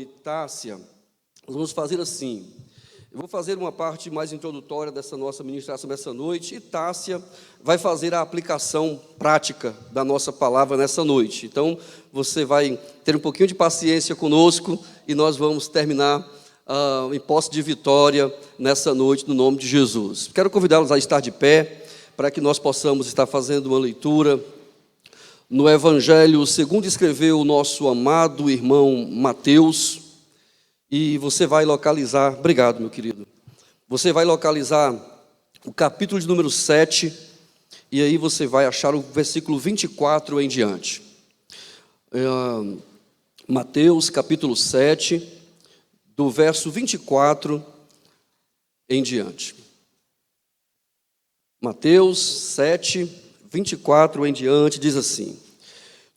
e Tássia, nós vamos fazer assim. Eu vou fazer uma parte mais introdutória dessa nossa ministração dessa noite, e Tássia vai fazer a aplicação prática da nossa palavra nessa noite. Então, você vai ter um pouquinho de paciência conosco, e nós vamos terminar em posse de vitória nessa noite, no nome de Jesus. Quero convidá-los a estar de pé, para que nós possamos estar fazendo uma leitura no Evangelho segundo escreveu o nosso amado irmão Mateus. E você vai localizar, obrigado meu querido, você vai localizar o capítulo de número 7, e aí você vai achar o versículo 24 em diante. Mateus capítulo 7, do verso 24 em diante. Mateus 7, 24 em diante, diz assim: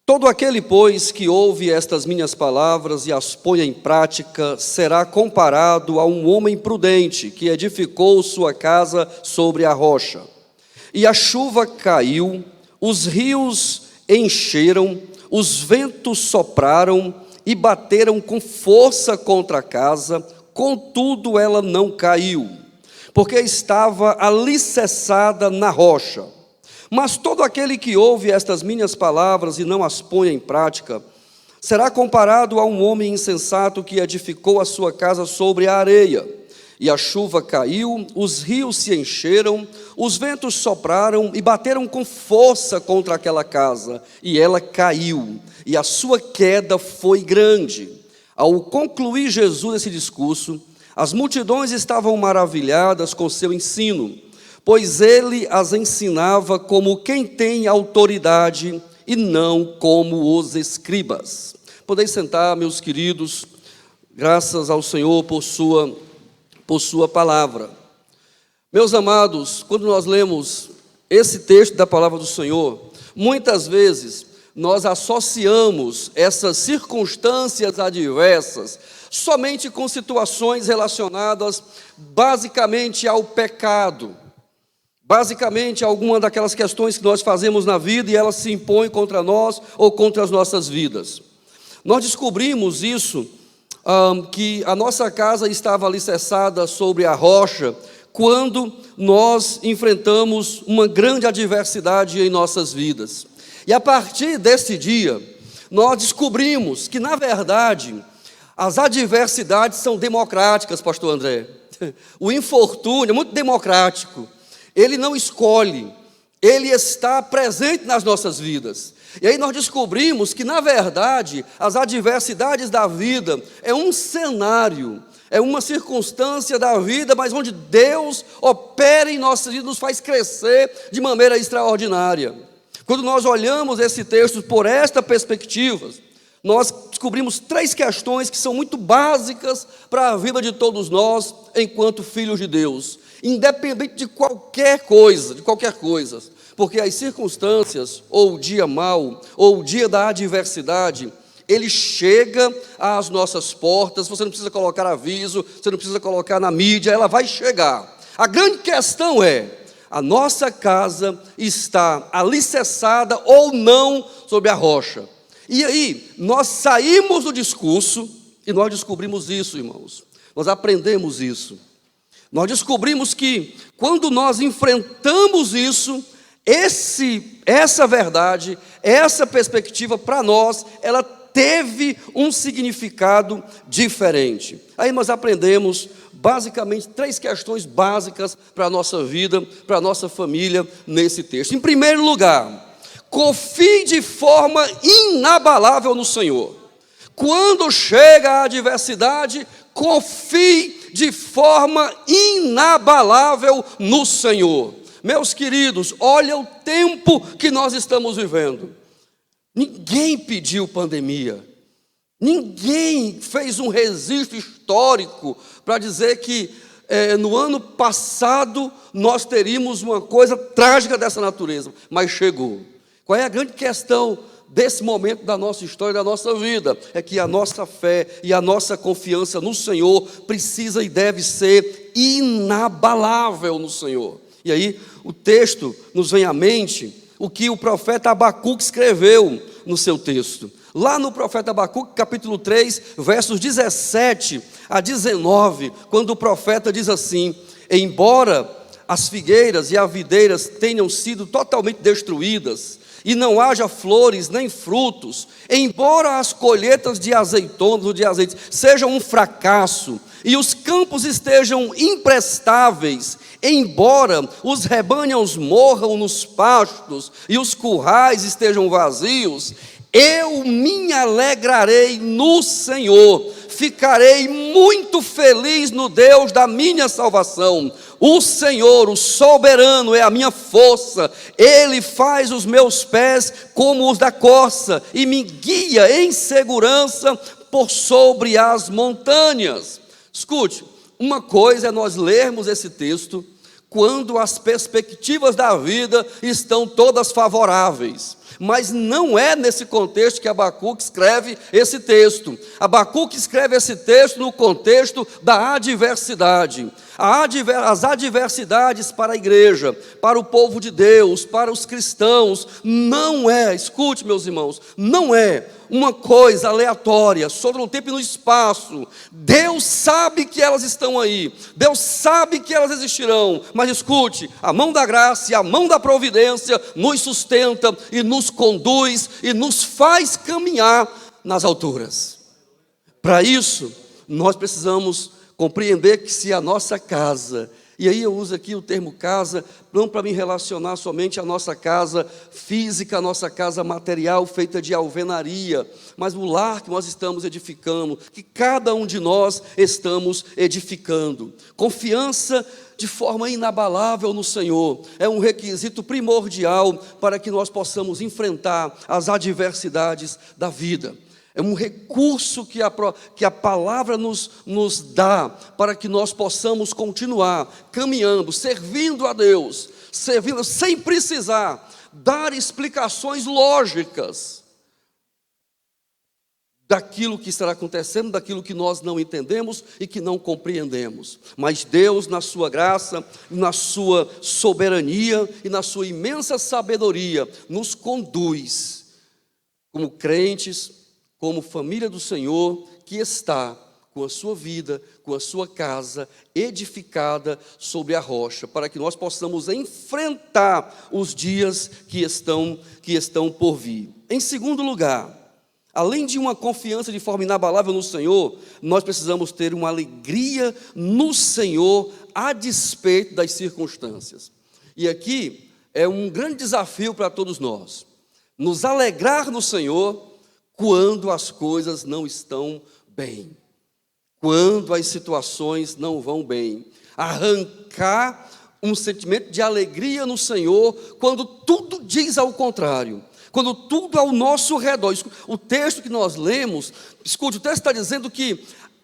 Todo aquele, pois, que ouve estas minhas palavras e as põe em prática, será comparado a um homem prudente, que edificou sua casa sobre a rocha. E a chuva caiu, os rios encheram, os ventos sopraram e bateram com força contra a casa, contudo ela não caiu, porque estava alicerçada na rocha. Mas todo aquele que ouve estas minhas palavras e não as põe em prática, será comparado a um homem insensato que edificou a sua casa sobre a areia. E a chuva caiu, os rios se encheram, os ventos sopraram e bateram com força contra aquela casa, e ela caiu, e a sua queda foi grande. Ao concluir Jesus esse discurso, as multidões estavam maravilhadas com seu ensino, pois ele as ensinava como quem tem autoridade e não como os escribas. Podeis sentar, meus queridos, graças ao Senhor por sua palavra. Meus amados, quando nós lemos esse texto da palavra do Senhor, muitas vezes nós associamos essas circunstâncias adversas somente com situações relacionadas basicamente ao pecado. Basicamente, alguma daquelas questões que nós fazemos na vida e elas se impõem contra nós ou contra as nossas vidas. Nós descobrimos isso, que a nossa casa estava alicerçada sobre a rocha, quando nós enfrentamos uma grande adversidade em nossas vidas. E a partir desse dia, nós descobrimos que, na verdade, as adversidades são democráticas, pastor André. O infortúnio é muito democrático. Ele não escolhe, ele está presente nas nossas vidas. E aí nós descobrimos que, na verdade, as adversidades da vida é um cenário, é uma circunstância da vida, mas onde Deus opera em nossas vidas, nos faz crescer de maneira extraordinária. Quando nós olhamos esse texto por esta perspectiva, nós descobrimos 3 questões que são muito básicas para a vida de todos nós, enquanto filhos de Deus. Independente de qualquer coisa, porque as circunstâncias, ou o dia mau, ou o dia da adversidade, ele chega às nossas portas. Você não precisa colocar aviso, você não precisa colocar na mídia, ela vai chegar. A grande questão é: a nossa casa está alicerçada ou não sobre a rocha? E aí, nós saímos do discurso e nós descobrimos isso, irmãos. Nós aprendemos isso. Nós descobrimos que, quando nós enfrentamos isso, essa verdade, essa perspectiva, para nós, ela teve um significado diferente. Aí nós aprendemos, basicamente, 3 questões básicas para a nossa vida, para a nossa família, nesse texto. Em primeiro lugar, confie de forma inabalável no Senhor. Quando chega a adversidade, confie de forma inabalável no Senhor. Meus queridos, olha o tempo que nós estamos vivendo. Ninguém pediu pandemia. Ninguém fez um registro histórico para dizer que no ano passado nós teríamos uma coisa trágica dessa natureza, mas chegou. Qual é a grande questão desse momento da nossa história, da nossa vida? É que a nossa fé e a nossa confiança no Senhor precisa e deve ser inabalável no Senhor. E aí o texto nos vem à mente o que o profeta Abacuque escreveu no seu texto. Lá no profeta Abacuque, capítulo 3, versos 17 a 19, quando o profeta diz assim: embora as figueiras e as videiras tenham sido totalmente destruídas, e não haja flores nem frutos, embora as colheitas de azeitonas ou de azeites sejam um fracasso, e os campos estejam imprestáveis, embora os rebanhos morram nos pastos, e os currais estejam vazios, eu me alegrarei no Senhor, ficarei muito feliz no Deus da minha salvação. O Senhor, o soberano, é a minha força. Ele faz os meus pés como os da corça e me guia em segurança por sobre as montanhas. Escute, uma coisa é nós lermos esse texto quando as perspectivas da vida estão todas favoráveis. Mas não é nesse contexto que Abacuque escreve esse texto. Abacuque escreve esse texto no contexto da adversidade. As adversidades para a igreja, para o povo de Deus, para os cristãos, não é, escute meus irmãos, não é uma coisa aleatória, sobre o tempo e no espaço. Deus sabe que elas estão aí, Deus sabe que elas existirão, mas escute, a mão da graça e a mão da providência nos sustenta e nos conduz e nos faz caminhar nas alturas. Para isso, nós precisamos compreender que se a nossa casa, e aí eu uso aqui o termo casa, não para me relacionar somente à nossa casa física, a nossa casa material feita de alvenaria, mas o lar que nós estamos edificando, que cada um de nós estamos edificando. Confiança de forma inabalável no Senhor é um requisito primordial para que nós possamos enfrentar as adversidades da vida. É um recurso que a palavra nos dá para que nós possamos continuar caminhando, servindo a Deus, servindo sem precisar dar explicações lógicas daquilo que estará acontecendo, daquilo que nós não entendemos e que não compreendemos. Mas Deus, na sua graça, na sua soberania e na sua imensa sabedoria, nos conduz como crentes, como família do Senhor, que está com a sua vida, com a sua casa edificada sobre a rocha, para que nós possamos enfrentar os dias que estão por vir. Em segundo lugar, além de uma confiança de forma inabalável no Senhor, nós precisamos ter uma alegria no Senhor a despeito das circunstâncias. E aqui é um grande desafio para todos nós, nos alegrar no Senhor quando as coisas não estão bem, quando as situações não vão bem, arrancar um sentimento de alegria no Senhor quando tudo diz ao contrário, quando tudo ao nosso redor. O texto que nós lemos, escute, o texto está dizendo que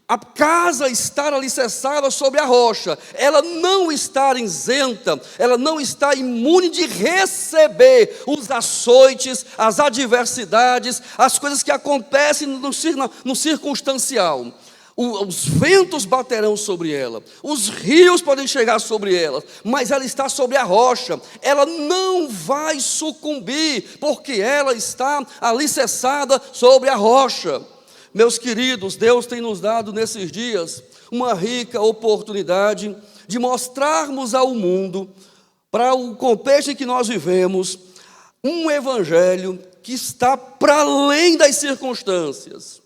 a casa está alicerçada sobre a rocha, ela não está isenta, ela não está imune de receber os açoites, as adversidades, as coisas que acontecem no circunstancial. Os ventos baterão sobre ela, os rios podem chegar sobre ela, mas ela está sobre a rocha, ela não vai sucumbir, porque ela está alicerçada sobre a rocha. Meus queridos, Deus tem nos dado nesses dias uma rica oportunidade de mostrarmos ao mundo, para o contexto em que nós vivemos, um evangelho que está para além das circunstâncias.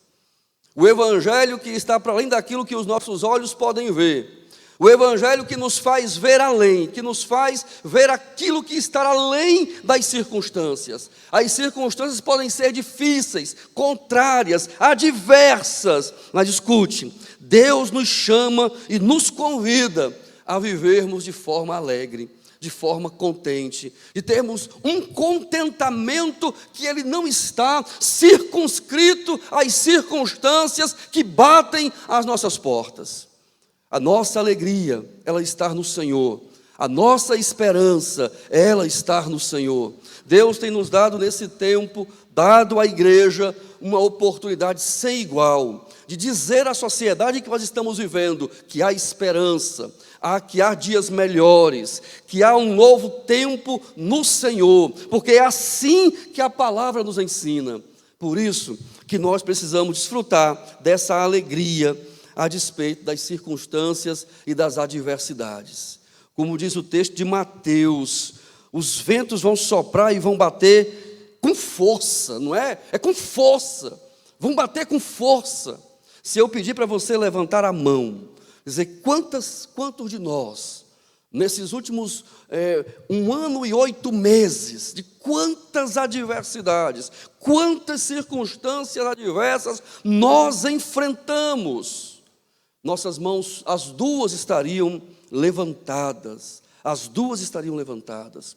O evangelho que está para além daquilo que os nossos olhos podem ver. O evangelho que nos faz ver além, que nos faz ver aquilo que está além das circunstâncias. As circunstâncias podem ser difíceis, contrárias, adversas, mas escute, Deus nos chama e nos convida a vivermos de forma alegre, de forma contente, de termos um contentamento que ele não está circunscrito às circunstâncias que batem às nossas portas. A nossa alegria, ela está no Senhor. A nossa esperança, ela está no Senhor. Deus tem nos dado nesse tempo, dado à igreja, uma oportunidade sem igual, de dizer à sociedade que nós estamos vivendo, que há esperança, que há dias melhores, que há um novo tempo no Senhor, porque é assim que a palavra nos ensina. Por isso que nós precisamos desfrutar dessa alegria a despeito das circunstâncias e das adversidades. Como diz o texto de Mateus, os ventos vão soprar e vão bater com força, não é? É com força, vão bater com força. Se eu pedir para você levantar a mão, dizer quantos de nós, nesses últimos 1 ano e 8 meses, de quantas adversidades, quantas circunstâncias adversas nós enfrentamos, nossas mãos, as duas estariam levantadas, as duas estariam levantadas.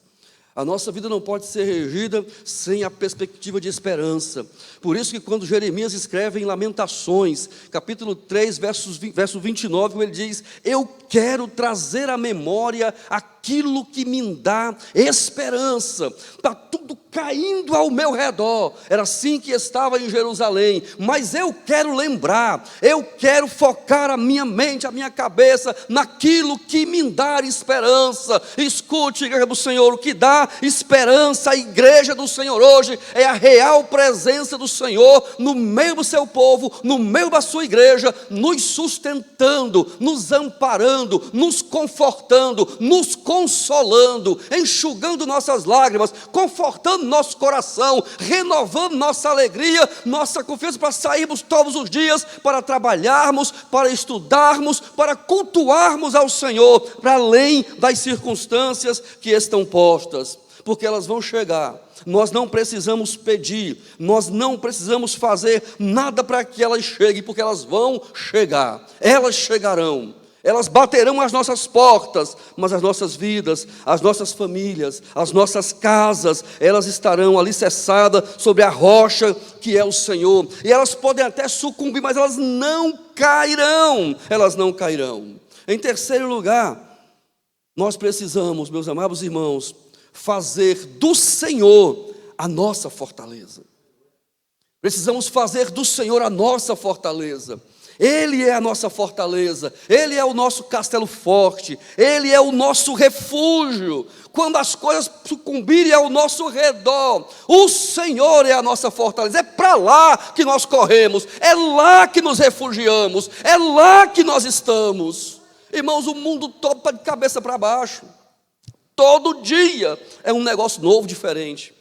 A nossa vida não pode ser regida sem a perspectiva de esperança. Por isso que quando Jeremias escreve em Lamentações, capítulo 3, verso 29, ele diz: eu quero trazer à memória aquilo que me dá esperança. Está tudo caindo ao meu redor. Era assim que estava em Jerusalém. Mas eu quero lembrar, eu quero focar a minha mente, a minha cabeça naquilo que me dá esperança. Escute, igreja do Senhor, o que dá esperança à igreja do Senhor hoje é a real presença do Senhor no meio do seu povo, no meio da sua igreja, nos sustentando, nos amparando, nos confortando, nos consolando, enxugando nossas lágrimas, confortando nosso coração, renovando nossa alegria, nossa confiança para sairmos todos os dias, para trabalharmos, para estudarmos, para cultuarmos ao Senhor, para além das circunstâncias que estão postas, porque elas vão chegar. Nós não precisamos pedir, nós não precisamos fazer nada para que elas cheguem, porque elas vão chegar, elas chegarão. Elas baterão as nossas portas, mas as nossas vidas, as nossas famílias, as nossas casas, elas estarão alicerçadas sobre a rocha que é o Senhor. E elas podem até sucumbir, mas elas não cairão. Elas não cairão. Em terceiro lugar, nós precisamos, meus amados irmãos, fazer do Senhor a nossa fortaleza. Precisamos fazer do Senhor a nossa fortaleza. Ele é a nossa fortaleza, Ele é o nosso castelo forte, Ele é o nosso refúgio. Quando as coisas sucumbirem ao nosso redor, o Senhor é a nossa fortaleza. É para lá que nós corremos, é lá que nos refugiamos, é lá que nós estamos. Irmãos, o mundo todo está de cabeça para baixo. Todo dia é um negócio novo, diferente.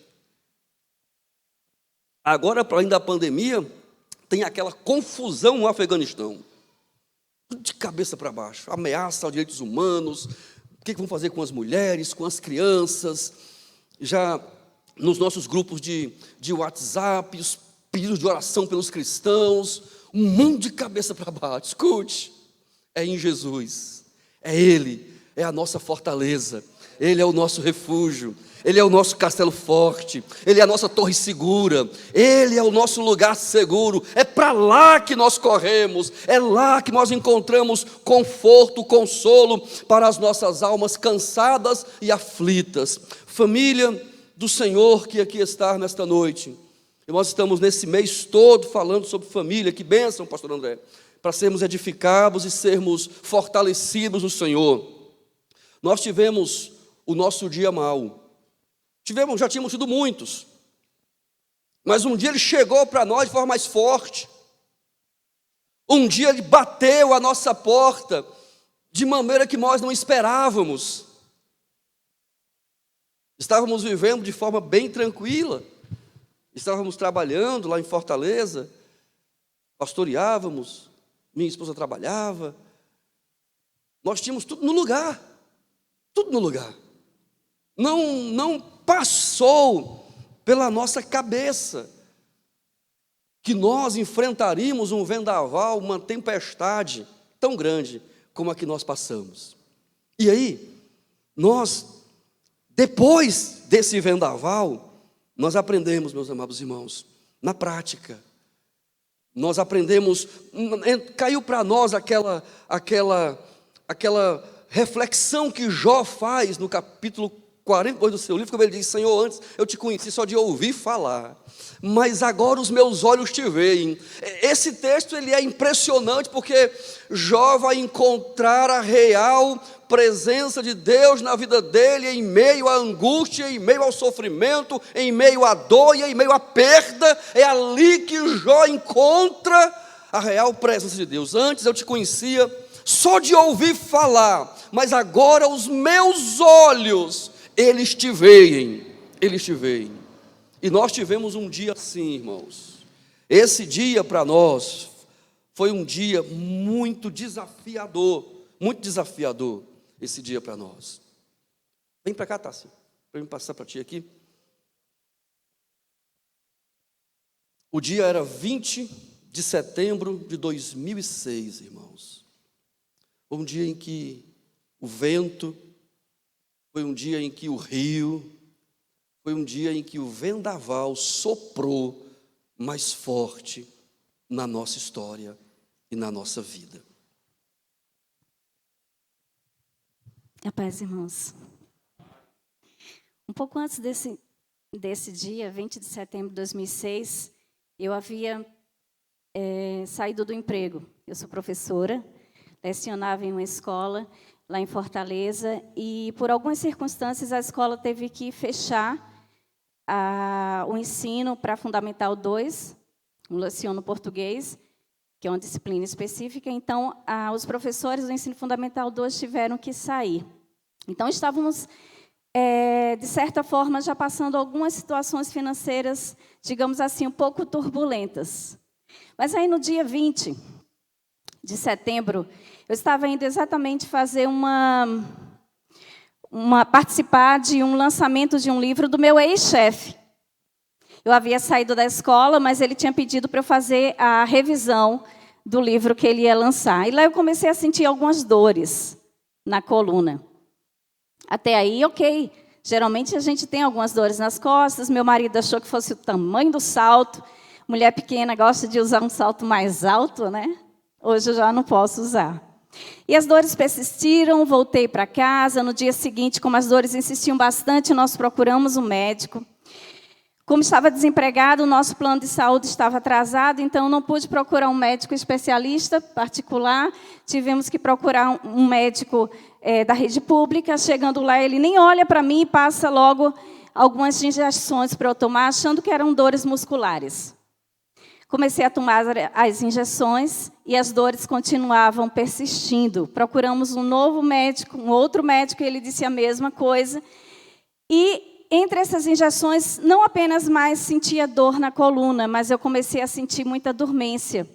Agora, para além da pandemia, tem aquela confusão no Afeganistão, tudo de cabeça para baixo, ameaça aos direitos humanos, o que vão fazer com as mulheres, com as crianças, já nos nossos grupos de WhatsApp, os pedidos de oração pelos cristãos, um mundo de cabeça para baixo. Escute, é em Jesus, é Ele, é a nossa fortaleza, Ele é o nosso refúgio, Ele é o nosso castelo forte, Ele é a nossa torre segura, Ele é o nosso lugar seguro. É para lá que nós corremos, é lá que nós encontramos conforto, consolo para as nossas almas cansadas e aflitas. Família do Senhor que aqui está nesta noite, e nós estamos nesse mês todo falando sobre família. Que bênção, pastor André, para sermos edificados e sermos fortalecidos no Senhor. Nós tivemos o nosso dia mau. Já tínhamos tido muitos, mas um dia ele chegou para nós de forma mais forte. Um dia ele bateu a nossa porta de maneira que nós não esperávamos. Estávamos vivendo de forma bem tranquila, estávamos trabalhando lá em Fortaleza, pastoreávamos, minha esposa trabalhava, nós tínhamos tudo no lugar, tudo no lugar. Não passou pela nossa cabeça que nós enfrentaríamos um vendaval, uma tempestade tão grande como a que nós passamos. E aí, depois desse vendaval, nós aprendemos, meus amados irmãos, na prática. Nós aprendemos, caiu para nós aquela reflexão que Jó faz no capítulo 42 do seu livro, como ele diz: Senhor, antes eu te conheci só de ouvir falar, mas agora os meus olhos te veem. Esse texto ele é impressionante, porque Jó vai encontrar a real presença de Deus na vida dele, em meio à angústia, em meio ao sofrimento, em meio à dor e em meio à perda. É ali que Jó encontra a real presença de Deus. Antes eu te conhecia só de ouvir falar, mas agora os meus olhos, eles te veem, eles te veem. E nós tivemos um dia assim, irmãos. Esse dia para nós foi um dia muito desafiador, esse dia para nós. Vem para cá, Tassi, para eu passar para ti aqui. O dia era 20 de setembro de 2006, irmãos. Foi um dia em que o vento, foi um dia em que o rio, foi um dia em que o vendaval soprou mais forte na nossa história e na nossa vida. A paz, irmãos. Um pouco antes desse dia, 20 de setembro de 2006, eu havia saído do emprego. Eu sou professora, lecionava em uma escola lá em Fortaleza, e por algumas circunstâncias a escola teve que fechar o ensino para Fundamental 2, eu leciono português, que é uma disciplina específica. Então, os professores do ensino fundamental 2 tiveram que sair. Então, estávamos, de certa forma, já passando algumas situações financeiras, digamos assim, um pouco turbulentas. Mas aí, no dia 20 de setembro, eu estava indo exatamente fazer participar de um lançamento de um livro do meu ex-chefe. Eu havia saído da escola, mas ele tinha pedido para eu fazer a revisão do livro que ele ia lançar. E lá eu comecei a sentir algumas dores na coluna. Até aí, ok. Geralmente a gente tem algumas dores nas costas. Meu marido achou que fosse o tamanho do salto. Mulher pequena gosta de usar um salto mais alto, né? Hoje eu já não posso usar. E as dores persistiram, voltei para casa. No dia seguinte, como as dores insistiam bastante, nós procuramos um médico. Como estava desempregado, o nosso plano de saúde estava atrasado, então não pude procurar um médico especialista particular. Tivemos que procurar um médico da rede pública. Chegando lá, ele nem olha para mim e passa logo algumas injeções para eu tomar, achando que eram dores musculares. Comecei a tomar as injeções e as dores continuavam persistindo. Procuramos um novo médico, um outro médico, e ele disse a mesma coisa. E entre essas injeções, não apenas mais sentia dor na coluna, mas eu comecei a sentir muita dormência.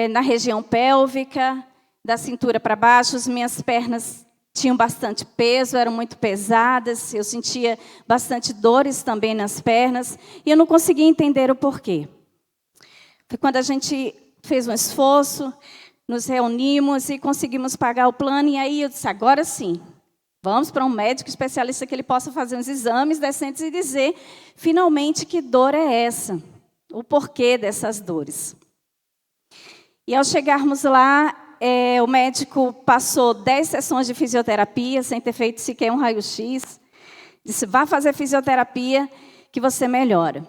Na região pélvica, da cintura para baixo, as minhas pernas tinham bastante peso, eram muito pesadas, eu sentia bastante dores também nas pernas, e eu não conseguia entender o porquê. Foi quando a gente fez um esforço, nos reunimos e conseguimos pagar o plano, e aí eu disse, agora sim, vamos para um médico especialista que ele possa fazer uns exames decentes e dizer, finalmente, que dor é essa, o porquê dessas dores. E ao chegarmos lá, o médico passou 10 sessões de fisioterapia, sem ter feito sequer um raio-x. Disse, vá fazer fisioterapia que você melhora.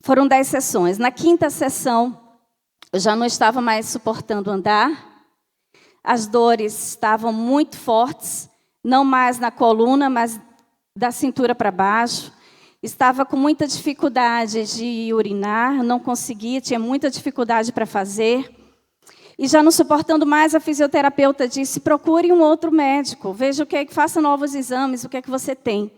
Foram 10 sessões. Na 5ª sessão, eu já não estava mais suportando andar. As dores estavam muito fortes, não mais na coluna, mas da cintura para baixo. Estava com muita dificuldade de urinar, não conseguia, tinha muita dificuldade para fazer. E já não suportando mais, a fisioterapeuta disse, procure um outro médico, veja faça novos exames, o que é que você tem.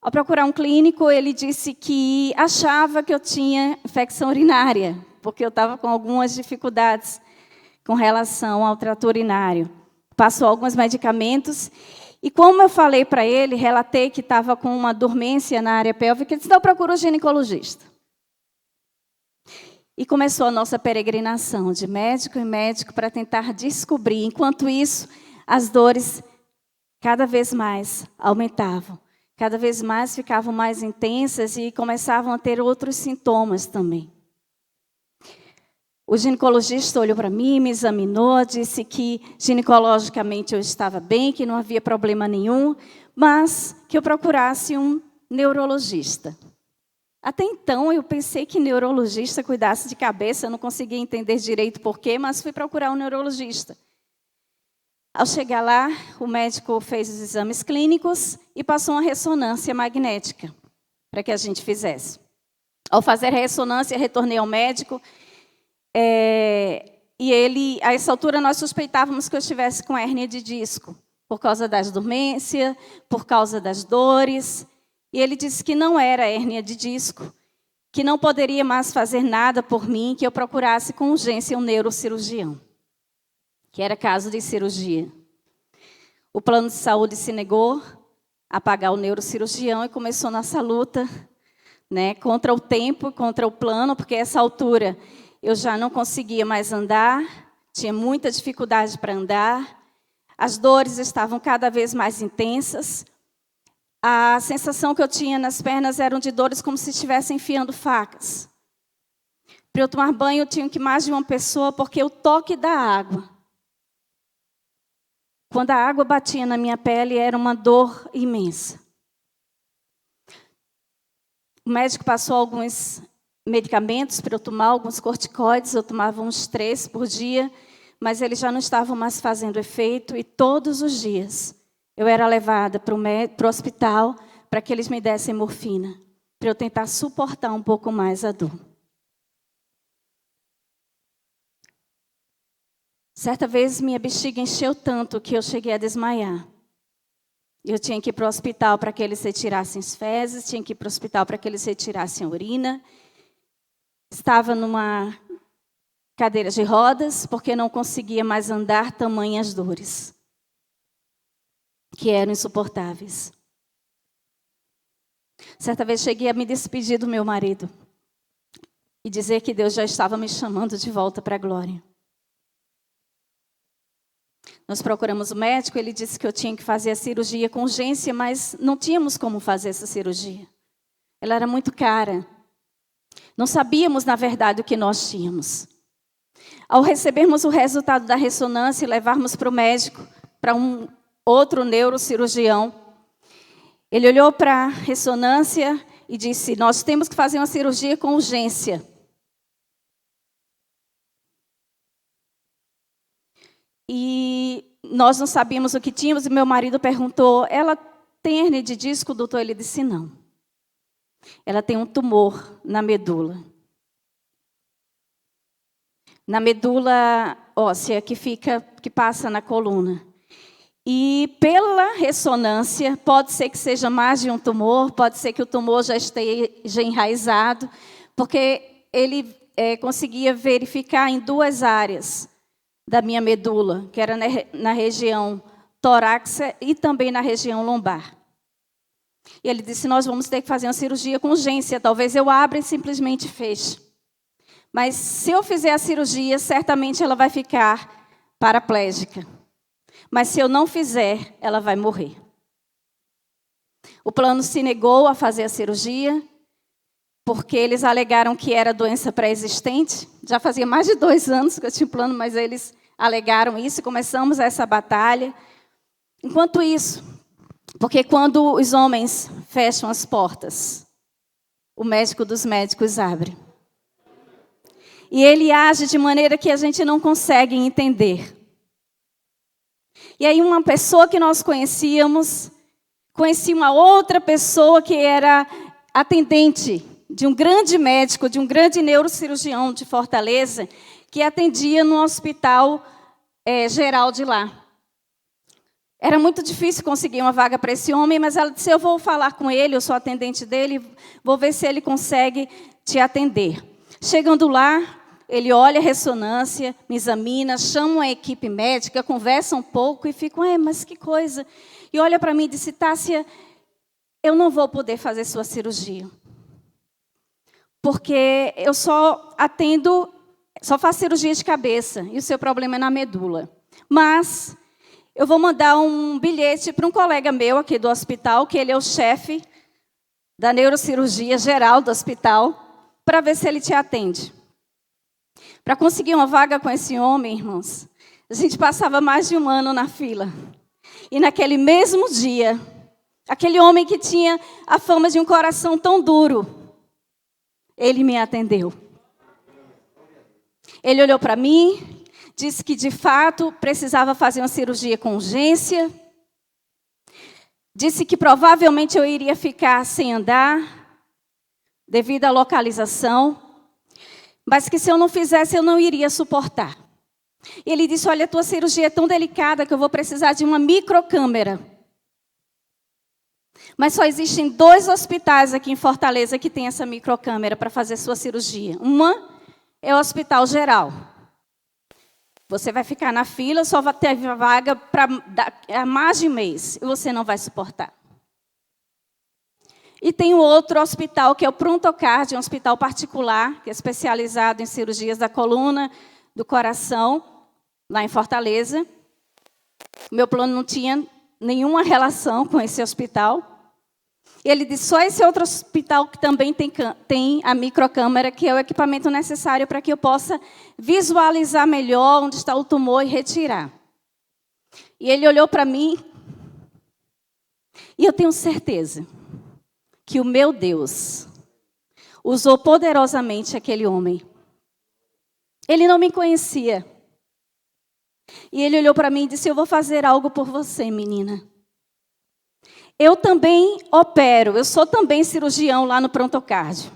Ao procurar um clínico, ele disse que achava que eu tinha infecção urinária, porque eu estava com algumas dificuldades com relação ao trato urinário. Passou alguns medicamentos, e como eu falei para ele, relatei que estava com uma dormência na área pélvica, ele disse, então procura um ginecologista. E começou a nossa peregrinação de médico em médico para tentar descobrir. Enquanto isso, as dores cada vez mais aumentavam, cada vez mais ficavam mais intensas e começavam a ter outros sintomas também. O ginecologista olhou para mim, me examinou, disse que ginecologicamente eu estava bem, que não havia problema nenhum, mas que eu procurasse um neurologista. Até então, eu pensei que neurologista cuidasse de cabeça, eu não conseguia entender direito por quê, mas fui procurar um neurologista. Ao chegar lá, o médico fez os exames clínicos e passou uma ressonância magnética para que a gente fizesse. Ao fazer a ressonância, retornei ao médico, e ele, a essa altura, nós suspeitávamos que eu estivesse com hérnia de disco, por causa das dormências, por causa das dores. E ele disse que não era hérnia de disco, que não poderia mais fazer nada por mim, que eu procurasse com urgência um neurocirurgião, que era caso de cirurgia. O plano de saúde se negou a pagar o neurocirurgião e começou nossa luta, né, contra o tempo, contra o plano, porque a essa altura eu já não conseguia mais andar, tinha muita dificuldade para andar, as dores estavam cada vez mais intensas, a sensação que eu tinha nas pernas eram de dores como se estivessem enfiando facas. Para eu tomar banho, eu tinha que ir mais de uma pessoa, porque o toque da água, quando a água batia na minha pele, era uma dor imensa. O médico passou alguns medicamentos para eu tomar, alguns corticoides, eu tomava uns 3 por dia, mas eles já não estavam mais fazendo efeito, e todos os dias eu era levada para o hospital para que eles me dessem morfina, para eu tentar suportar um pouco mais a dor. Certa vez minha bexiga encheu tanto que eu cheguei a desmaiar. Eu tinha que ir para o hospital para que eles retirassem as fezes, tinha que ir para o hospital para que eles retirassem a urina. Estava numa cadeira de rodas, porque não conseguia mais andar, tamanhas dores, que eram insuportáveis. Certa vez cheguei a me despedir do meu marido e dizer que Deus já estava me chamando de volta para a glória. Nós procuramos o médico, ele disse que eu tinha que fazer a cirurgia com urgência, mas não tínhamos como fazer essa cirurgia. Ela era muito cara. Não sabíamos, na verdade, o que nós tínhamos. Ao recebermos o resultado da ressonância e levarmos para o médico, para um outro neurocirurgião, ele olhou para a ressonância e disse: nós temos que fazer uma cirurgia com urgência. E nós não sabíamos o que tínhamos, e meu marido perguntou: ela tem hérnia de disco, doutor? Ele disse: não. Ela tem um tumor na medula. Na medula óssea que passa na coluna. E pela ressonância, pode ser que seja mais de um tumor, pode ser que o tumor já esteja enraizado, porque ele conseguia verificar em 2 áreas da minha medula, que era na região torácica e também na região lombar. E ele disse: nós vamos ter que fazer uma cirurgia com urgência, talvez eu abra e simplesmente feche. Mas se eu fizer a cirurgia, certamente ela vai ficar paraplégica. Mas se eu não fizer, ela vai morrer. O plano se negou a fazer a cirurgia, porque eles alegaram que era doença pré-existente. Já fazia mais de 2 anos que eu tinha o plano, mas eles alegaram isso e começamos essa batalha. Enquanto isso, porque quando os homens fecham as portas, o médico dos médicos abre. E ele age de maneira que a gente não consegue entender. E aí uma pessoa que nós conhecíamos, conhecia uma outra pessoa que era atendente de um grande médico, de um grande neurocirurgião de Fortaleza, que atendia no hospital geral de lá. Era muito difícil conseguir uma vaga para esse homem, mas ela disse: eu vou falar com ele, eu sou atendente dele, vou ver se ele consegue te atender. Chegando lá, ele olha a ressonância, me examina, chama a equipe médica, conversa um pouco e fica: mas que coisa. E olha para mim e disse: Tássia, eu não vou poder fazer sua cirurgia, porque eu só faço cirurgia de cabeça, e o seu problema é na medula. Mas eu vou mandar um bilhete para um colega meu aqui do hospital, que ele é o chefe da neurocirurgia geral do hospital, para ver se ele te atende. Para conseguir uma vaga com esse homem, irmãos, a gente passava mais de 1 ano na fila. E naquele mesmo dia, aquele homem que tinha a fama de um coração tão duro, ele me atendeu. Ele olhou para mim, disse que de fato precisava fazer uma cirurgia com urgência. Disse que provavelmente eu iria ficar sem andar, devido à localização. Mas que se eu não fizesse, eu não iria suportar. E ele disse, olha, a tua cirurgia é tão delicada que eu vou precisar de uma microcâmera. Mas só existem 2 hospitais aqui em Fortaleza que tem essa microcâmera para fazer sua cirurgia. Uma é o Hospital Geral. Você vai ficar na fila, só vai ter vaga para mais de 1 mês. E você não vai suportar. E tem o outro hospital, que é o Prontocard, um hospital particular, que é especializado em cirurgias da coluna, do coração, lá em Fortaleza. O meu plano não tinha nenhuma relação com esse hospital. E ele disse, só esse outro hospital que também tem a microcâmera, que é o equipamento necessário para que eu possa visualizar melhor onde está o tumor e retirar. E ele olhou para mim, e eu tenho certeza que o meu Deus usou poderosamente aquele homem. Ele não me conhecia. E ele olhou para mim e disse, eu vou fazer algo por você, menina. Eu também opero, eu sou também cirurgião lá no Prontocard.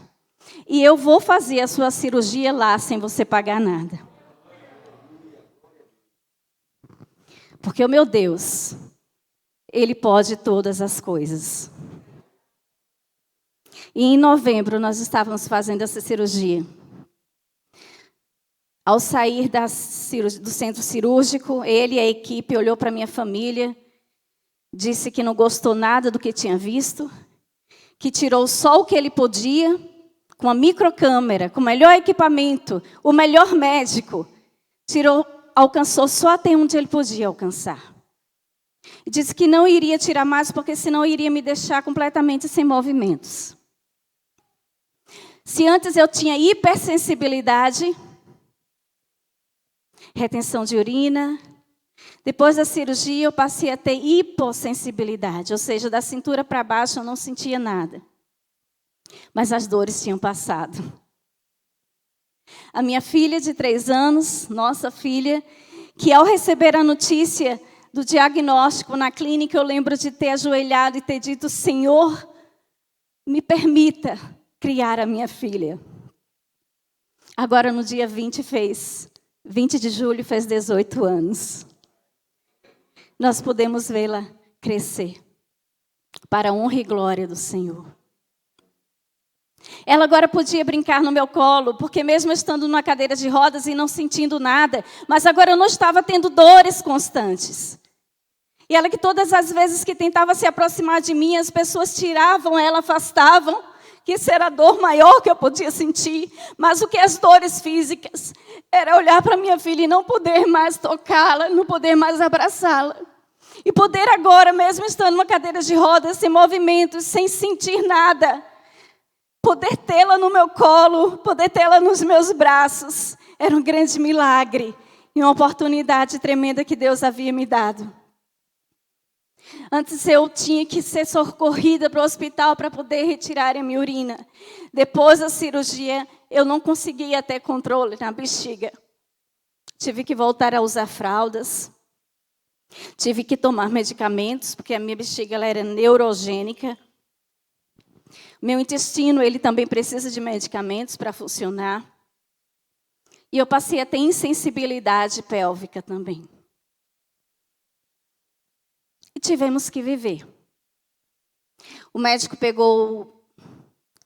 E eu vou fazer a sua cirurgia lá sem você pagar nada. Porque o meu Deus, Ele pode todas as coisas. E em novembro nós estávamos fazendo essa cirurgia. Ao sair do centro cirúrgico, ele e a equipe olhou para a minha família, disse que não gostou nada do que tinha visto, que tirou só o que ele podia, com a microcâmera, com o melhor equipamento, o melhor médico, alcançou só até onde ele podia alcançar. E disse que não iria tirar mais, porque senão iria me deixar completamente sem movimentos. Se antes eu tinha hipersensibilidade, retenção de urina, depois da cirurgia eu passei a ter hipossensibilidade, ou seja, da cintura para baixo eu não sentia nada. Mas as dores tinham passado. A minha filha de 3 anos, nossa filha, que ao receber a notícia do diagnóstico na clínica, eu lembro de ter ajoelhado e ter dito, Senhor, me permita criar a minha filha. Agora no dia 20 de julho fez 18 anos. Nós podemos vê-la crescer para a honra e glória do Senhor. Ela agora podia brincar no meu colo, porque mesmo estando numa cadeira de rodas e não sentindo nada, mas agora eu não estava tendo dores constantes. E ela que todas as vezes que tentava se aproximar de mim, as pessoas tiravam ela, afastavam, que isso era a dor maior que eu podia sentir. Mas o que as dores físicas era olhar para minha filha e não poder mais tocá-la, não poder mais abraçá-la. E poder agora, mesmo estando numa cadeira de rodas, sem movimentos, sem sentir nada, poder tê-la no meu colo, poder tê-la nos meus braços, era um grande milagre e uma oportunidade tremenda que Deus havia me dado. Antes eu tinha que ser socorrida para o hospital para poder retirar a minha urina. Depois da cirurgia, eu não conseguia ter controle na bexiga. Tive que voltar a usar fraldas. Tive que tomar medicamentos, porque a minha bexiga ela era neurogênica. Meu intestino, ele também precisa de medicamentos para funcionar. E eu passei a ter insensibilidade pélvica também. E tivemos que viver. O médico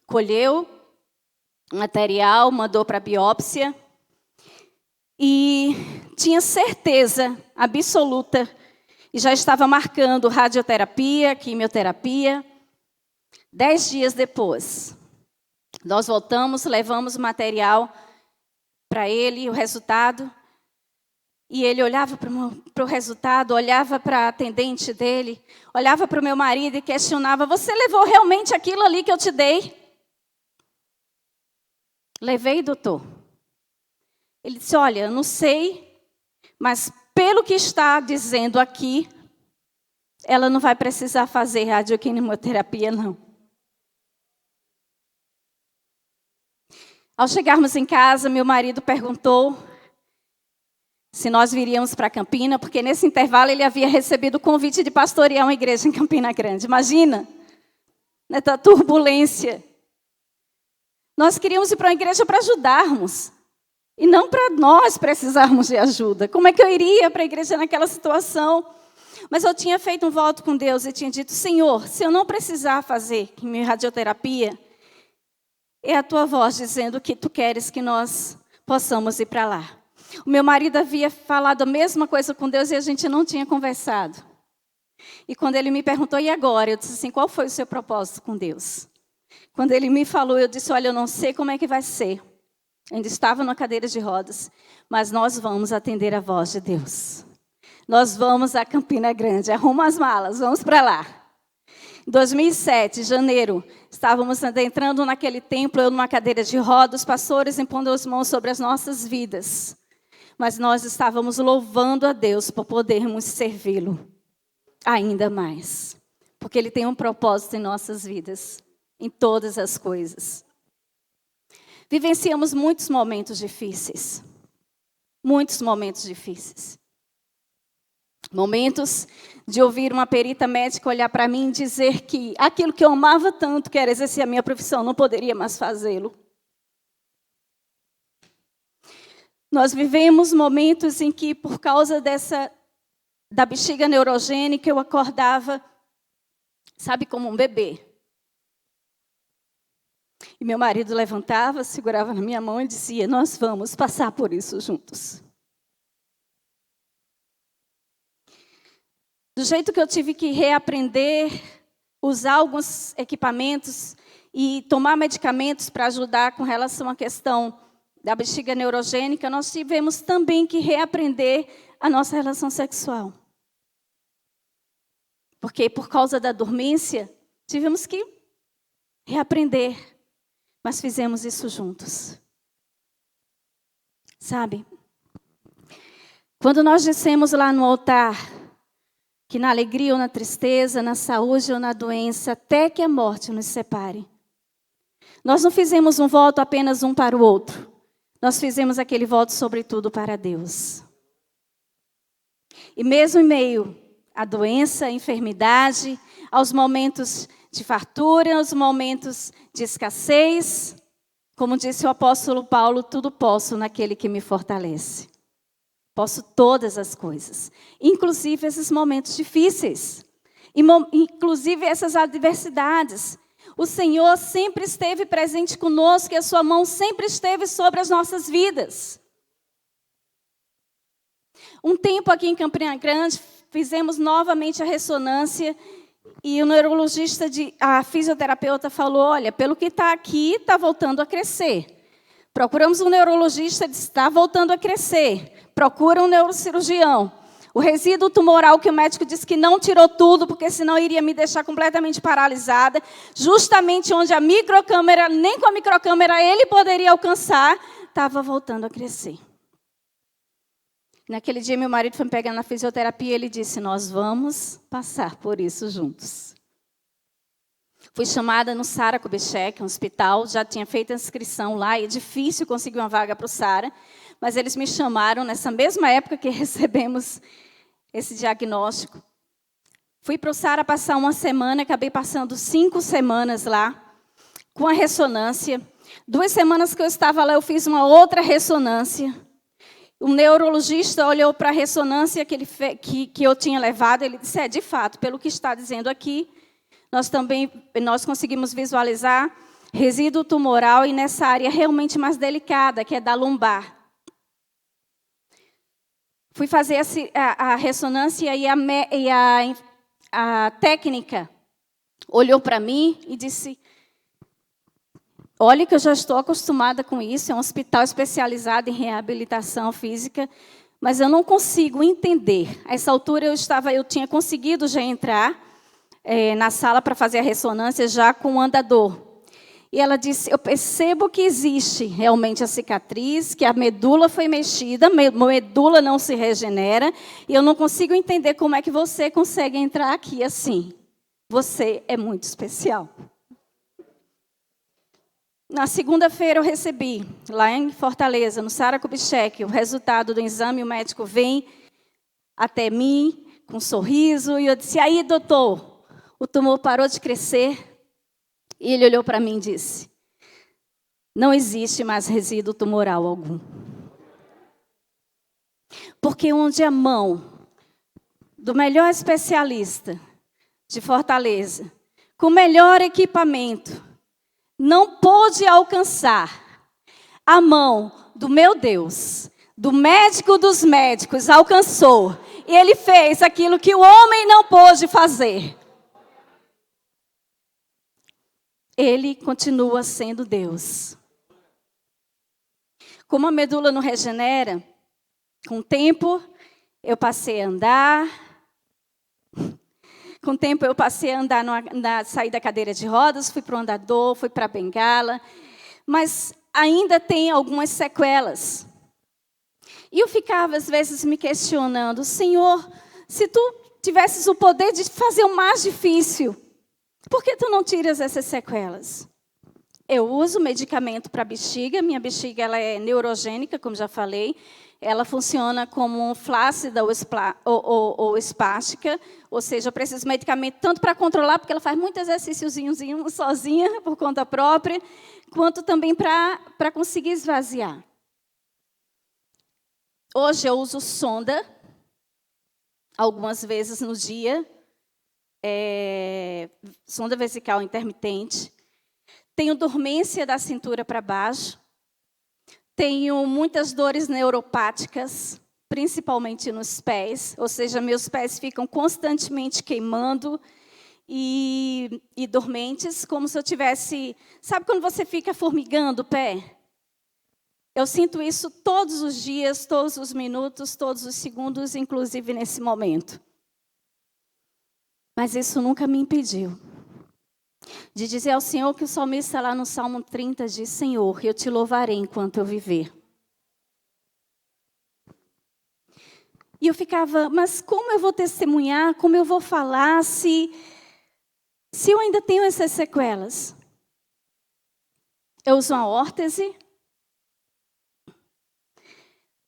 colheu o material, mandou para a biópsia. E tinha certeza absoluta, e já estava marcando radioterapia, quimioterapia. 10 dias depois, nós voltamos, levamos o material para ele, o resultado. E ele olhava para o resultado, olhava para a atendente dele, olhava para o meu marido e questionava, você levou realmente aquilo ali que eu te dei? Levei, doutor. Ele disse, olha, eu não sei, mas pelo que está dizendo aqui, ela não vai precisar fazer radioquimioterapia, não. Ao chegarmos em casa, meu marido perguntou se nós viríamos para Campina, porque nesse intervalo ele havia recebido o convite de pastorear uma igreja em Campina Grande. Imagina, nessa turbulência. Nós queríamos ir para uma igreja para ajudarmos, e não para nós precisarmos de ajuda. Como é que eu iria para a igreja naquela situação? Mas eu tinha feito um voto com Deus e tinha dito, Senhor, se eu não precisar fazer radioterapia, é a tua voz dizendo que tu queres que nós possamos ir para lá. O meu marido havia falado a mesma coisa com Deus e a gente não tinha conversado. E quando ele me perguntou, e agora? Eu disse assim, qual foi o seu propósito com Deus? Quando ele me falou, eu disse, olha, eu não sei como é que vai ser. Eu ainda estava numa cadeira de rodas, mas nós vamos atender a voz de Deus. Nós vamos a Campina Grande, arruma as malas, vamos para lá. Em 2007, janeiro, estávamos entrando naquele templo, eu numa cadeira de rodas, os pastores impondo as mãos sobre as nossas vidas. Mas nós estávamos louvando a Deus por podermos servi-lo ainda mais. Porque Ele tem um propósito em nossas vidas, em todas as coisas. Vivenciamos muitos momentos difíceis. Muitos momentos difíceis. Momentos de ouvir uma perita médica olhar para mim e dizer que aquilo que eu amava tanto, que era exercer a minha profissão, não poderia mais fazê-lo. Nós vivemos momentos em que, por causa da bexiga neurogênica, eu acordava, sabe, como um bebê. E meu marido levantava, segurava na minha mão e dizia, nós vamos passar por isso juntos. Do jeito que eu tive que reaprender, usar alguns equipamentos e tomar medicamentos para ajudar com relação à questão da bexiga neurogênica, nós tivemos também que reaprender a nossa relação sexual. Porque por causa da dormência, tivemos que reaprender, mas fizemos isso juntos. Sabe? Quando nós dissemos lá no altar, que na alegria ou na tristeza, na saúde ou na doença, até que a morte nos separe. Nós não fizemos um voto apenas um para o outro. Nós fizemos aquele voto sobretudo para Deus. E mesmo em meio à doença, à enfermidade, aos momentos de fartura, aos momentos de escassez, como disse o apóstolo Paulo, tudo posso naquele que me fortalece. Posso todas as coisas, inclusive esses momentos difíceis, inclusive essas adversidades. O Senhor sempre esteve presente conosco e a sua mão sempre esteve sobre as nossas vidas. Um tempo aqui em Campina Grande, fizemos novamente a ressonância e o neurologista, a fisioterapeuta falou, olha, pelo que está aqui, está voltando a crescer. Procuramos um neurologista, disse, está voltando a crescer. Procura um neurocirurgião. O resíduo tumoral que o médico disse que não tirou tudo, porque senão iria me deixar completamente paralisada, justamente onde a microcâmera, nem com a microcâmera ele poderia alcançar, estava voltando a crescer. Naquele dia, meu marido foi me pegar na fisioterapia e ele disse, nós vamos passar por isso juntos. Fui chamada no Sara Kubitschek, um hospital, já tinha feito a inscrição lá, e é difícil conseguir uma vaga para o Sara, mas eles me chamaram nessa mesma época que recebemos esse diagnóstico. Fui para o Sara passar uma semana, acabei passando 5 semanas lá, com a ressonância. 2 semanas que eu estava lá, eu fiz uma outra ressonância. O neurologista olhou para a ressonância que eu tinha levado, ele disse, de fato, pelo que está dizendo aqui, nós conseguimos visualizar resíduo tumoral e nessa área realmente mais delicada, que é da lombar. Fui fazer a ressonância e a técnica olhou para mim e disse, olha que eu já estou acostumada com isso, é um hospital especializado em reabilitação física, mas eu não consigo entender. A essa altura eu tinha conseguido já entrar na sala para fazer a ressonância já com o andador. E ela disse, eu percebo que existe realmente a cicatriz, que a medula foi mexida, a medula não se regenera, e eu não consigo entender como é que você consegue entrar aqui assim. Você é muito especial. Na segunda-feira eu recebi, lá em Fortaleza, no Sara Kubitschek, o resultado do exame. O médico vem até mim com um sorriso, e eu disse, aí, doutor, o tumor parou de crescer? E ele olhou para mim e disse, não existe mais resíduo tumoral algum. Porque onde a mão do melhor especialista de Fortaleza, com o melhor equipamento, não pôde alcançar, a mão do meu Deus, do médico dos médicos, alcançou. E ele fez aquilo que o homem não pôde fazer. Ele continua sendo Deus. Como a medula não regenera, com o tempo eu passei a andar. Com o tempo eu passei a andar, saí da cadeira de rodas, fui para o andador, fui para a bengala. Mas ainda tem algumas sequelas. E eu ficava, às vezes, me questionando, Senhor, se tu tivesses o poder de fazer o mais difícil, por que tu não tiras essas sequelas? Eu uso medicamento para bexiga. Minha bexiga ela é neurogênica, como já falei. Ela funciona como flácida ou espástica. Ou seja, eu preciso de medicamento tanto para controlar, porque ela faz muito exercíciozinho sozinha, por conta própria, quanto também para conseguir esvaziar. Hoje eu uso sonda, algumas vezes no dia. Sonda vesical intermitente. Tenho dormência da cintura para baixo. Tenho muitas dores neuropáticas, principalmente nos pés. Ou seja, meus pés ficam constantemente queimando e dormentes, como se eu tivesse... Sabe quando você fica formigando o pé? Eu sinto isso todos os dias, todos os minutos, todos os segundos, inclusive nesse momento. Mas isso nunca me impediu de dizer ao Senhor que o salmista lá no Salmo 30 diz, Senhor, eu te louvarei enquanto eu viver. E eu ficava, mas como eu vou testemunhar, como eu vou falar se eu ainda tenho essas sequelas? Eu uso uma órtese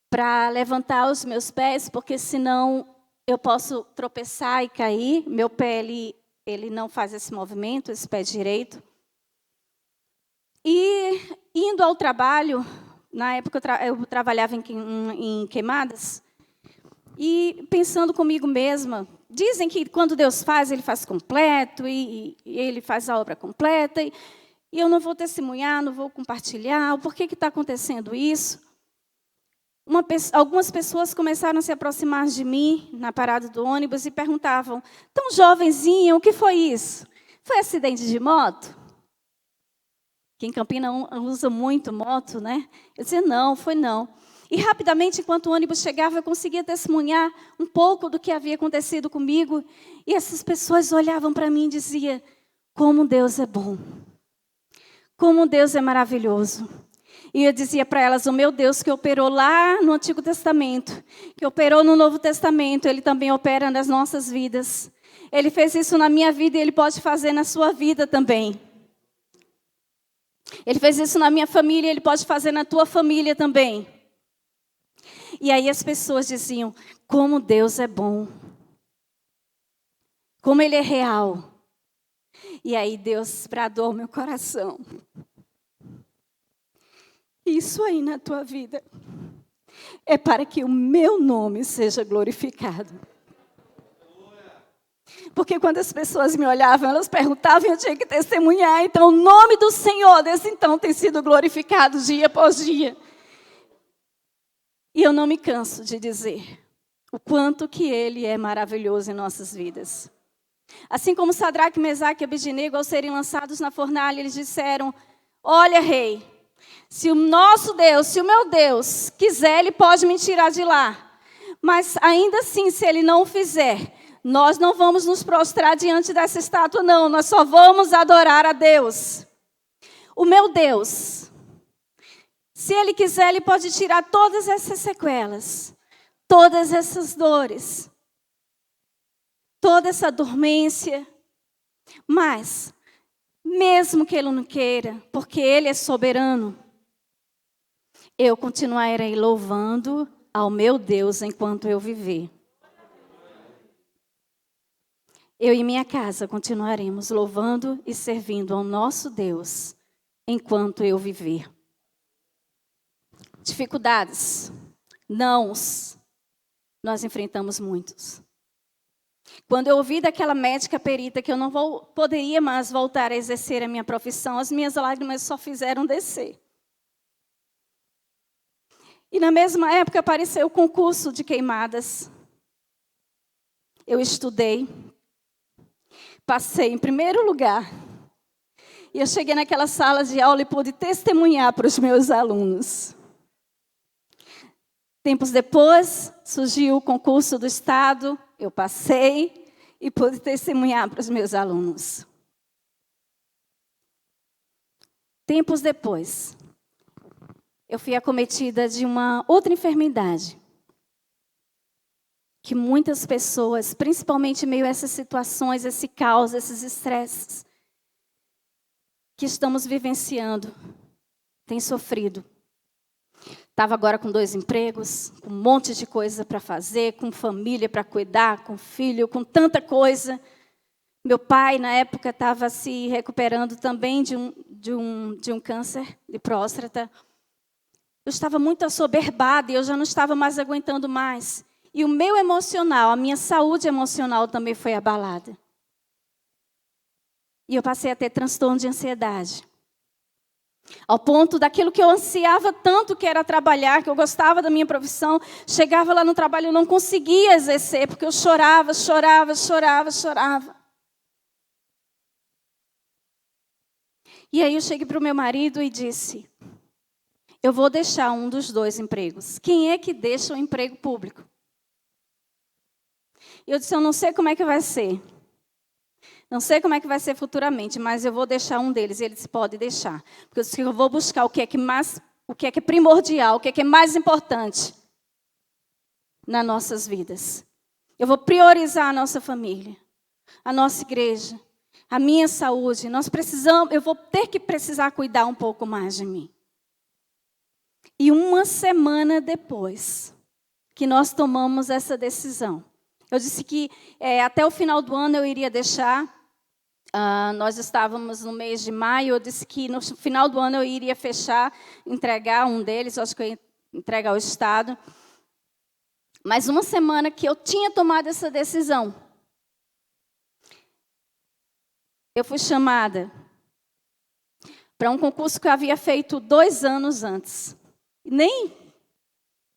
para levantar os meus pés, porque senão eu posso tropeçar e cair. Meu pé, ele não faz esse movimento, esse pé direito. E indo ao trabalho, na época eu trabalhava em Queimadas, e pensando comigo mesma, dizem que quando Deus faz, Ele faz completo, e Ele faz a obra completa, e eu não vou testemunhar, não vou compartilhar, por que está acontecendo isso? Algumas pessoas começaram a se aproximar de mim na parada do ônibus e perguntavam, tão jovenzinha, o que foi isso? Foi acidente de moto? Que em Campina usa muito moto, né? Eu dizia, não, foi não. E rapidamente, enquanto o ônibus chegava, eu conseguia testemunhar um pouco do que havia acontecido comigo. E essas pessoas olhavam para mim e diziam, como Deus é bom. Como Deus é maravilhoso. E eu dizia para elas, o meu Deus que operou lá no Antigo Testamento, que operou no Novo Testamento, Ele também opera nas nossas vidas. Ele fez isso na minha vida e Ele pode fazer na sua vida também. Ele fez isso na minha família e Ele pode fazer na tua família também. E aí as pessoas diziam, como Deus é bom. Como Ele é real. E aí Deus bradou ao meu coração. Isso aí na tua vida é para que o meu nome seja glorificado. Porque quando as pessoas me olhavam, elas perguntavam e eu tinha que testemunhar. Então, o nome do Senhor, desde então, tem sido glorificado dia após dia. E eu não me canso de dizer o quanto que Ele é maravilhoso em nossas vidas. Assim como Sadraque, Mesaque e Abednego, ao serem lançados na fornalha, eles disseram, olha, rei, se o nosso Deus, se o meu Deus quiser, Ele pode me tirar de lá. Mas ainda assim, se Ele não o fizer, nós não vamos nos prostrar diante dessa estátua, não. Nós só vamos adorar a Deus. O meu Deus, se Ele quiser, Ele pode tirar todas essas sequelas, todas essas dores, toda essa dormência. Mas, mesmo que Ele não queira, porque Ele é soberano, eu continuarei louvando ao meu Deus enquanto eu viver. Eu e minha casa continuaremos louvando e servindo ao nosso Deus enquanto eu viver. Dificuldades, nãos, nós enfrentamos muitos. Quando eu ouvi daquela médica perita que eu não poderia mais voltar a exercer a minha profissão, as minhas lágrimas só fizeram descer. E na mesma época apareceu o concurso de queimadas. Eu estudei, passei em primeiro lugar. E eu cheguei naquela sala de aula e pude testemunhar para os meus alunos. Tempos depois, surgiu o concurso do Estado, eu passei e pude testemunhar para os meus alunos. Tempos depois, eu fui acometida de uma outra enfermidade, que muitas pessoas, principalmente em meio a essas situações, esse caos, esses estresses que estamos vivenciando, têm sofrido. Estava agora com 2 empregos, com um monte de coisa para fazer, com família para cuidar, com filho, com tanta coisa. Meu pai, na época, estava se recuperando também de um câncer de próstata. Eu estava muito assoberbada e eu já não estava mais aguentando mais. E o meu emocional, a minha saúde emocional também foi abalada. E eu passei a ter transtorno de ansiedade. Ao ponto daquilo que eu ansiava tanto, que era trabalhar, que eu gostava da minha profissão, chegava lá no trabalho e eu não conseguia exercer, porque eu chorava. E aí eu cheguei para o meu marido e disse, eu vou deixar um dos 2 empregos. Quem é que deixa o emprego público? E eu disse, eu não sei como é que vai ser. Não sei como é que vai ser futuramente, mas eu vou deixar um deles. E ele disse, pode deixar. Porque eu disse, eu vou buscar o que é que é primordial, o que é mais importante nas nossas vidas. Eu vou priorizar a nossa família, a nossa igreja, a minha saúde. Eu vou ter que precisar cuidar um pouco mais de mim. E uma semana depois que nós tomamos essa decisão, eu disse que até o final do ano eu iria deixar. Nós estávamos no mês de maio, eu disse que no final do ano eu iria fechar, entregar um deles, acho que eu ia entregar ao Estado. Mas uma semana que eu tinha tomado essa decisão, eu fui chamada para um concurso que eu havia feito 2 anos antes. Nem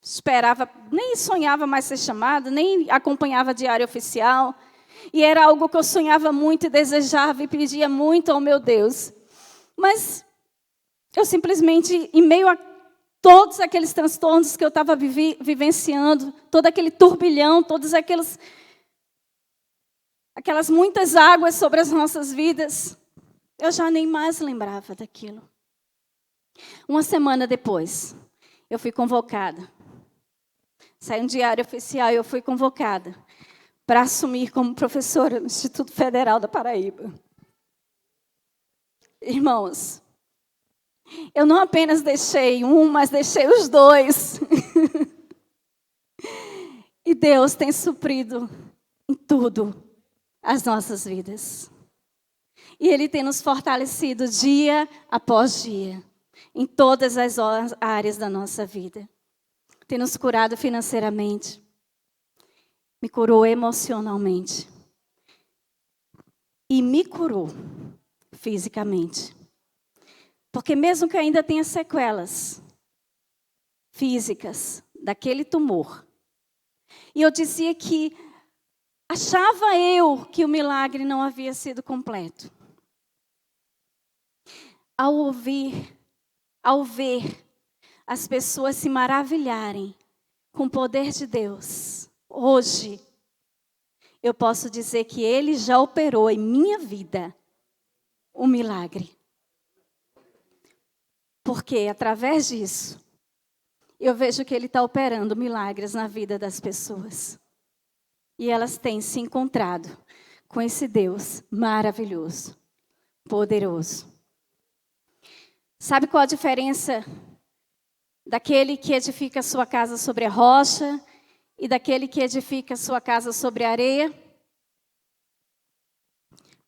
esperava, nem sonhava mais ser chamada, nem acompanhava diário oficial. E era algo que eu sonhava muito e desejava e pedia muito ao meu Deus. Mas eu simplesmente, em meio a todos aqueles transtornos que eu estava vivenciando, todo aquele turbilhão, todas aquelas muitas águas sobre as nossas vidas, eu já nem mais lembrava daquilo. Uma semana depois, eu fui convocada. Saiu um diário oficial e eu fui convocada para assumir como professora no Instituto Federal da Paraíba. Irmãos, eu não apenas deixei um, mas deixei os 2. E Deus tem suprido em tudo as nossas vidas. E Ele tem nos fortalecido dia após dia, em todas as áreas da nossa vida. Tem nos curado financeiramente. Me curou emocionalmente. E me curou fisicamente. Porque mesmo que eu ainda tenha sequelas físicas daquele tumor, e eu dizia que achava eu que o milagre não havia sido completo. Ao ver as pessoas se maravilharem com o poder de Deus, hoje, eu posso dizer que Ele já operou em minha vida um milagre. Porque através disso, eu vejo que Ele está operando milagres na vida das pessoas. E elas têm se encontrado com esse Deus maravilhoso, poderoso. Sabe qual a diferença daquele que edifica a sua casa sobre a rocha e daquele que edifica a sua casa sobre a areia?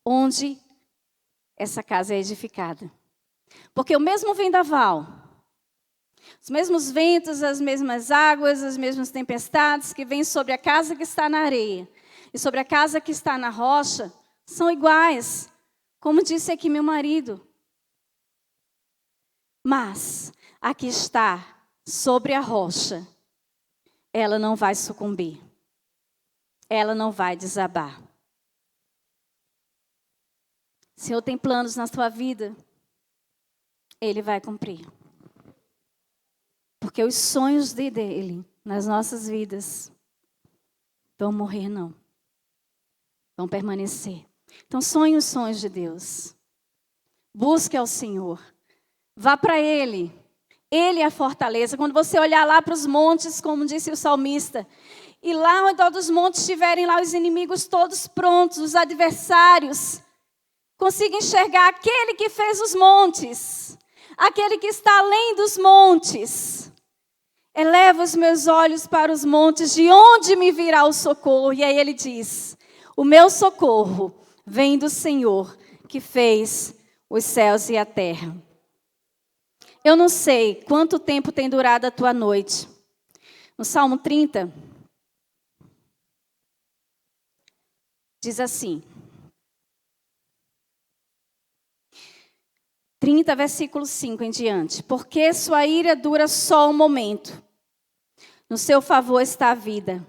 Onde essa casa é edificada. Porque o mesmo vendaval, os mesmos ventos, as mesmas águas, as mesmas tempestades que vêm sobre a casa que está na areia e sobre a casa que está na rocha, são iguais, como disse aqui meu marido. Mas a que está sobre a rocha, ela não vai sucumbir. Ela não vai desabar. O Senhor tem planos na sua vida, Ele vai cumprir. Porque os sonhos dele nas nossas vidas vão morrer, não. Vão permanecer. Então sonhe os sonhos de Deus. Busque ao Senhor. Vá para Ele. Ele é a fortaleza. Quando você olhar lá para os montes, como disse o salmista, e lá ao redor dos montes estiverem lá os inimigos todos prontos, os adversários, consiga enxergar aquele que fez os montes, aquele que está além dos montes. Eleva os meus olhos para os montes, de onde me virá o socorro? E aí ele diz, o meu socorro vem do Senhor, que fez os céus e a terra. Eu não sei quanto tempo tem durado a tua noite. No Salmo 30, diz assim, 30, versículo 5 em diante. Porque sua ira dura só um momento. No seu favor está a vida.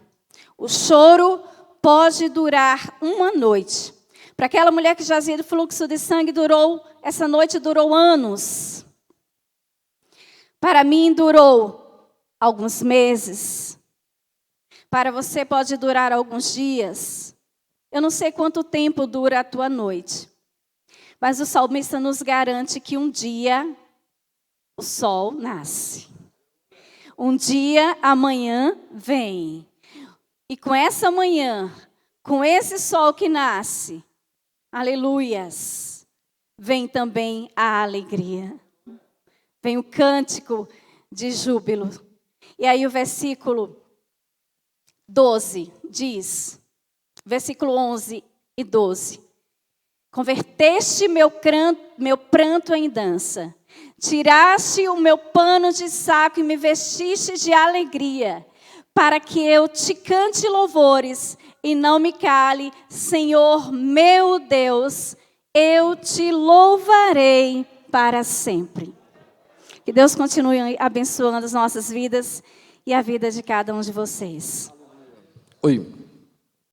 O choro pode durar uma noite. Para aquela mulher que jazia do fluxo de sangue, essa noite durou anos. Para mim durou alguns meses. Para você pode durar alguns dias. Eu não sei quanto tempo dura a tua noite. Mas o salmista nos garante que um dia o sol nasce. Um dia amanhã vem. E com essa manhã, com esse sol que nasce, aleluias, vem também a alegria. Vem o cântico de júbilo. E aí o versículo 12 diz, versículo 11 e 12. Converteste meu pranto em dança. Tiraste o meu pano de saco e me vestiste de alegria, para que eu te cante louvores e não me cale, Senhor meu Deus, eu te louvarei para sempre. Que Deus continue abençoando as nossas vidas e a vida de cada um de vocês. Oi.